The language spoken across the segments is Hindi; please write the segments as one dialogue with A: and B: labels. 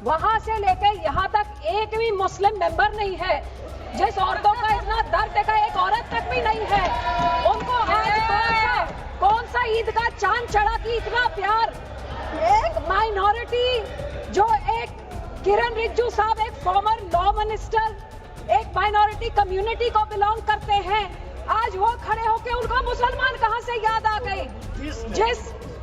A: वहां से लेकर यहाँ तक एक भी मुस्लिम मेंबर नहीं है। जिस औरतों का इतना दर्द देखा एक औरत तक भी नहीं है। उनको आज कौन सा ईद का चांद चढ़ा कि इतना प्यार। एक माइनॉरिटी जो एक किरण रिजिजू साहब एक फॉर्मर लॉ मिनिस्टर एक माइनॉरिटी कम्युनिटी को बिलोंग करते हैं, आज वो खड़े होके उनका मुसलमान कहां से याद आ गई।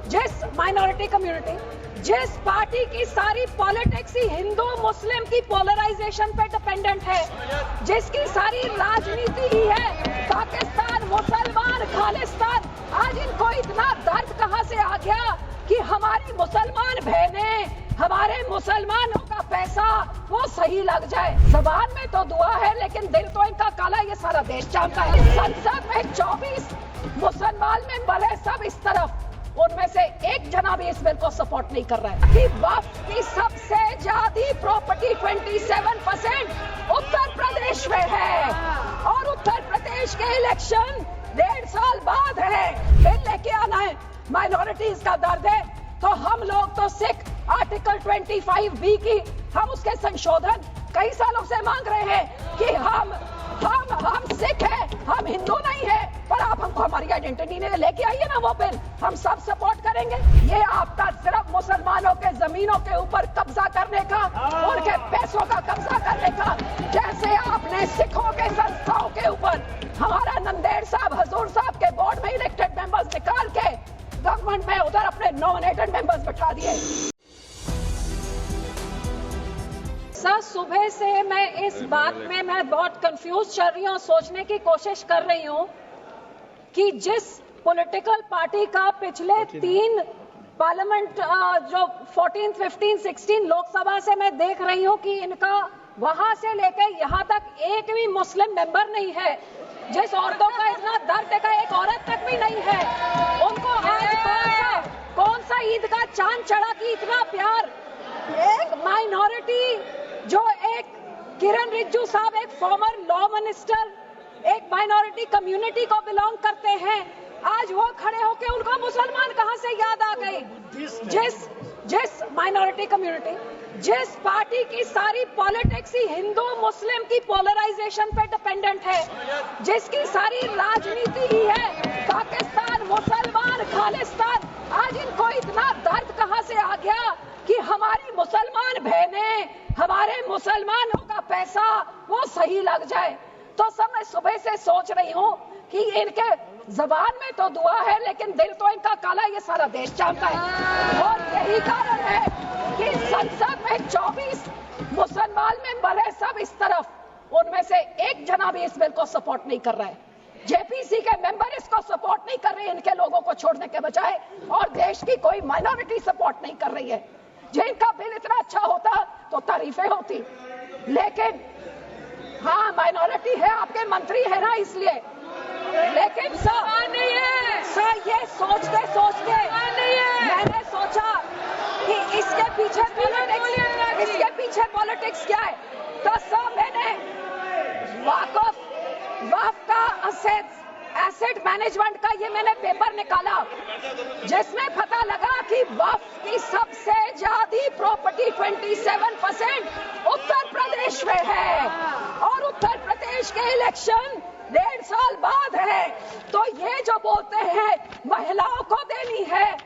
A: जिस माइनॉरिटी कम्युनिटी जिस पार्टी की सारी पॉलिटिक्स ही हिंदू मुस्लिम की पोलराइजेशन पे डिपेंडेंट है, जिसकी सारी राजनीति ही है पाकिस्तान मुसलमान खालिस्तान, आज इनको इतना दर्द कहां से आ गया कि हमारी मुसलमान बहनें हमारे मुसलमानों का पैसा वो सही लग जाए। जबान में तो दुआ है लेकिन दिल तो इनका काला, ये सारा देश जानता है। संसद में 24 मुसलमान मेंबर है, सब इस तरफ, उनमें से एक जना भी इस बिल को सपोर्ट नहीं कर रहा है। कि वक्फ की सबसे ज्यादा प्रॉपर्टी 27% उत्तर प्रदेश में है और उत्तर प्रदेश के इलेक्शन 1.5 साल बाद है। बिल लेके आना है, माइनॉरिटीज का दर्द है तो हम लोग तो सिख आर्टिकल 25B की हम उसके संशोधन कई सालों से मांग रहे हैं कि हम सिख हैं, हम हिंदू नहीं है, पर आप हमको हमारी आइडेंटिटी ने लेके आइए ना वो बिल, हम सब सपोर्ट करेंगे। ये आपका सिर्फ मुसलमानों के जमीनों के ऊपर कब्जा करने का, उनके पैसों का कब्जा करने का, जैसे आपने सिखों के संस्थाओं के ऊपर हमारा नंदेड़ साहब हजूर साहब के बोर्ड में इलेक्टेड मेंबर्स निकाल के गवर्नमेंट में उधर अपने नॉमिनेटेड मेंबर्स बैठा दिए। सर सुबह से मैं इस बात में मैं बहुत कंफ्यूज चल रही हूँ, सोचने की कोशिश कर रही हूँ कि जिस पॉलिटिकल पार्टी का पिछले 3 पार्लियामेंट जो 14, 15, 16 लोकसभा से मैं देख रही हूँ कि इनका वहां से लेकर यहाँ तक एक भी मुस्लिम मेंबर नहीं है। जिस औरतों का इतना दर्द देखा एक औरत तक भी नहीं है। उनको आज कौन सा ईद का चांद चढ़ा कि इतना प्यार। एक माइनॉरिटी जो एक किरण रिजिजू साहब एक फॉर्मर लॉ मिनिस्टर एक माइनॉरिटी कम्युनिटी को बिलोंग करते हैं, आज वो खड़े होके उनका मुसलमान कहां से याद आ गई। जिस माइनॉरिटी कम्युनिटी जिस पार्टी की सारी पॉलिटिक्स ही हिंदू मुस्लिम की पोलराइजेशन पे डिपेंडेंट है, जिसकी सारी राजनीति ही है पाकिस्तान मुसलमान खालिस्तान, आज इनको इतना दर्द कहां से आ गया कि हमारी मुसलमान बहनें हमारे मुसलमानों का पैसा वो सही लग जाए। तो सब मैं सुबह से सोच रही हूँ कि इनके जबान में तो दुआ है लेकिन दिल तो इनका काला, ये सारा देश जानता है। और यही कारण है कि संसद में 24 मुसलमान मेंबर है, सब इस तरफ, उनमें से एक जना भी इस बिल को सपोर्ट नहीं कर रहा है। जेपीसी के मेंबर इसको सपोर्ट नहीं कर रहे हैं, इनके लोगों को छोड़ने के बजाय, और देश की कोई माइनॉरिटी सपोर्ट नहीं कर रही है। जिनका बिल इतना अच्छा होता तो तारीफें होती, लेकिन हाँ माइनॉरिटी है, आपके मंत्री है ना इसलिए, लेकिन सर ये सोचते मैंने सोचा कि इसके पीछे पॉलिटिक्स क्या है। तो सर मैंने वक्फ का एसेट मैनेजमेंट का ये मैंने पेपर निकाला जिसमें पता लगा कि वक्फ की सबसे ज्यादा प्रॉपर्टी 27% उत्तर प्रदेश में है और उत्तर प्रदेश के इलेक्शन 1.5 साल बाद है। तो ये जो बोलते हैं महिलाओं को देनी है,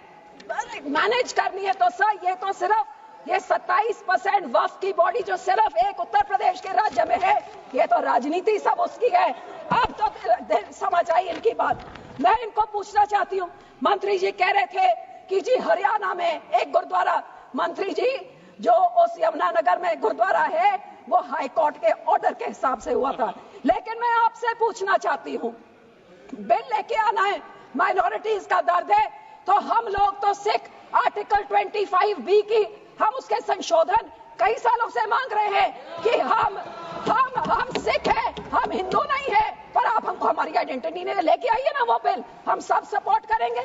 A: मैनेज करनी है, तो सर ये तो सिर्फ ये 27% वक्फ की बॉडी जो सिर्फ एक उत्तर प्रदेश के राज्य में है, ये तो राजनीति सब उसकी है। अब तो समझ आई इनकी बात। मैं इनको पूछना चाहती हूँ, मंत्री जी कह रहे थे कि जी हरियाणा में एक गुरुद्वारा, मंत्री जी जो उस यमुनानगर में गुरुद्वारा है वो हाई कोर्ट के ऑर्डर के हिसाब से हुआ था, लेकिन मैं आपसे पूछना चाहती हूँ, बिल लेके आना है, माइनॉरिटीज का दर्द है तो हम लोग तो सिख आर्टिकल 25B की हम उसके संशोधन कई सालों से मांग रहे हैं कि हम सिख हैं, हम हिंदू नहीं है, पर आप हमको हमारी आइडेंटिटी ने लेके आइए ना वो बिल, हम सब सपोर्ट करेंगे।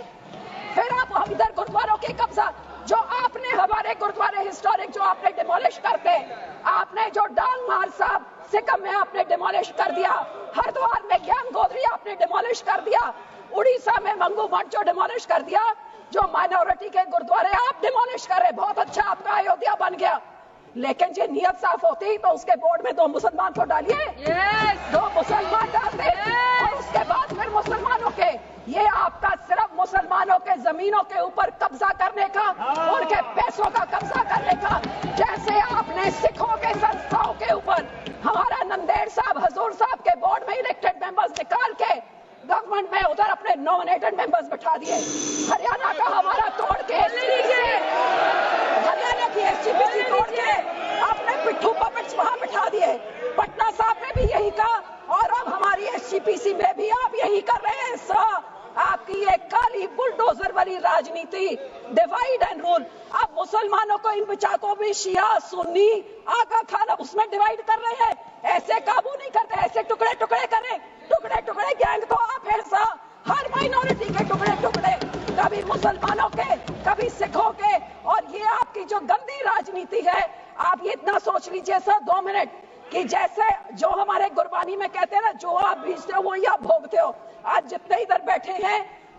A: फिर आप इधर गुरुद्वारों के कब्जा जो आपने हमारे गुरुद्वारे हिस्टोरिक जो आपने डिमोलिश करते, आपने जो डांग मार साहब सिक्किम में आपने डिमोलिश कर दिया, हरिद्वार में ज्ञान गोदरी आपने डिमोलिश कर दिया, उड़ीसा में मंगू मठ जो डिमोलिश कर दिया, जो माइनॉरिटी के गुरुद्वारे आप डिमोलिश कर रहे, बहुत अच्छा आपका अयोध्या बन गया। लेकिन ये नियत साफ होती तो उसके बोर्ड में 2 मुसलमान तो डालिए, 2 मुसलमान डालते और उसके बाद फिर मुसलमानों के, ये आपका सिर्फ मुसलमानों के जमीनों के ऊपर कब्जा करने का, उनके पैसों का कब्जा करने का, जैसे आपने सिखों के संस्थाओं के ऊपर हमारा नंदेड़ साहब हजूर साहब के बोर्ड में इलेक्टेड मेंबर्स निकाल के गवर्नमेंट में उधर अपने नॉमिनेटेड मेंबर्स बैठा दिए। हरियाणा का हमारा तोड़ के हरियाणा की एसजीपीसी तोड़ के आपने पिट्ठू पपेट्स वहां बैठा दिए। पटना साहब ने भी यही कहा और अब हमारी एसजीपीसी में भी आप यही कर रहे हैं। आपकी ये काली बुलडोजर वाली राजनीति, डिवाइड एंड रूल। अब मुसलमानों को इन बिचाकों भी शिया सुन्नी आका खान उसमें डिवाइड कर रहे हैं। ऐसे काबू नहीं करते, ऐसे टुकड़े टुकड़े करें, टुकड़े टुकड़े गैंग तो आप हैं हर माइनॉरिटी के टुकड़े टुकड़े, कभी मुसलमानों के कभी सिखों के। और ये आपकी जो गंदी राजनीति है, आप ये इतना सोच लीजिए सर 2 मिनट कि जैसे जो हमारे गुरबानी में कहते हैं ना, जो आप बीजते हो वही आप भोगते हो। आज जितने इधर बैठे हैं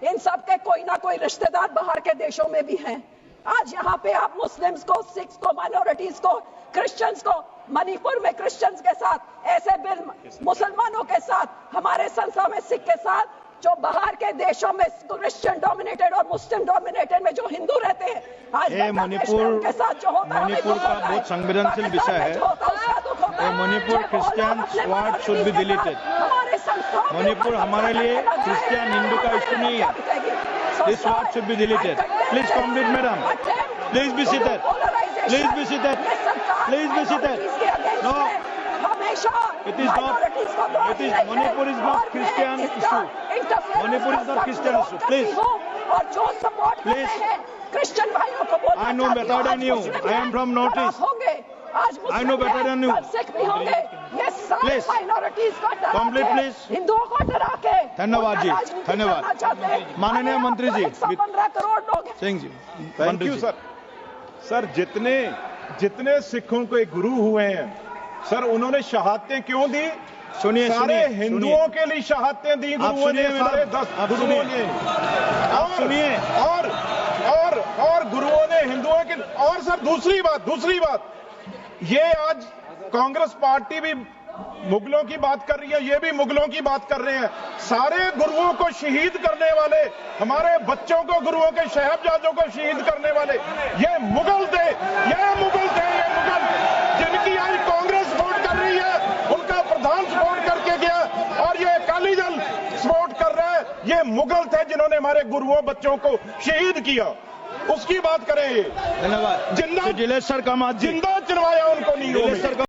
A: इन सब के कोई ना कोई रिश्तेदार बाहर के देशों में भी हैं। आज यहाँ पे आप मुस्लिम्स को, सिख्स को, माइनॉरिटीज को, क्रिश्चियंस को, मणिपुर में क्रिश्चियंस के साथ ऐसे बिल मुसलमानों के साथ, हमारे संस्थान में सिख के साथ, जो बाहर के देशों में क्रिश्चियन डोमिनेटेड और मुस्लिम डोमिनेटेड में जो हिंदू रहते हैं, आज
B: मणिपुर
A: के साथ जो होता है,
B: मणिपुर का बहुत संवेदनशील विषय है। Manipur Christian sword should be deleted. Manipur हमारे लिए क्रिश्चियन हिंदू का इश्यू नहीं है। This sword should be deleted. Please complete madam, please be seated, please be seated, please be seated. No, it is not, it is, Manipur is not Christian issue. Manipur is not Christian issue. Please,
A: और जो सपोर्ट
B: please,
A: क्रिश्चियन भाइयों को बोलना
B: I know better than you. I am from Northeast. I know better than you.
A: Sikh भी होंगे, ये सारे
B: Please,
A: माइनॉरिटीज को डरा
B: complete
A: के,
B: please.
A: हिंदुओं को डरा के
B: धन्यवाद जी, धन्यवाद। माननीय मंत्री जी,
A: 115 करोड़ लोग हैं।
B: Singh ji,
C: thank you sir. Sir जितने सिखों के गुरु हुए हैं सर, उन्होंने शहादतें क्यों दी?
B: सुनिए,
C: सारे हिंदुओं के लिए शहादतें दी गुरुओं ने, सारे 10 गुरुओं ने।
B: आप सुनिए,
C: और गुरुओं ने हिंदुओं के। और सर दूसरी बात, ये आज कांग्रेस पार्टी भी मुगलों की बात कर रही है, ये भी मुगलों की बात कर रहे हैं। सारे गुरुओं को शहीद करने वाले, हमारे बच्चों को, गुरुओं के साहिबजादों को शहीद करने वाले ये मुगल थे, जिनकी आज कांग्रेस सपोर्ट कर रही है, उनका प्रधान सपोर्ट करके गया और ये अकाली दल सपोर्ट कर रहा है। ये मुगल थे जिन्होंने हमारे गुरुओं बच्चों को शहीद किया, उसकी बात करें।
B: धन्यवाद।
C: जिंदा
B: जिलेश्वर कामत जी,
C: जिंदा चुनवाया उनको नीरों में।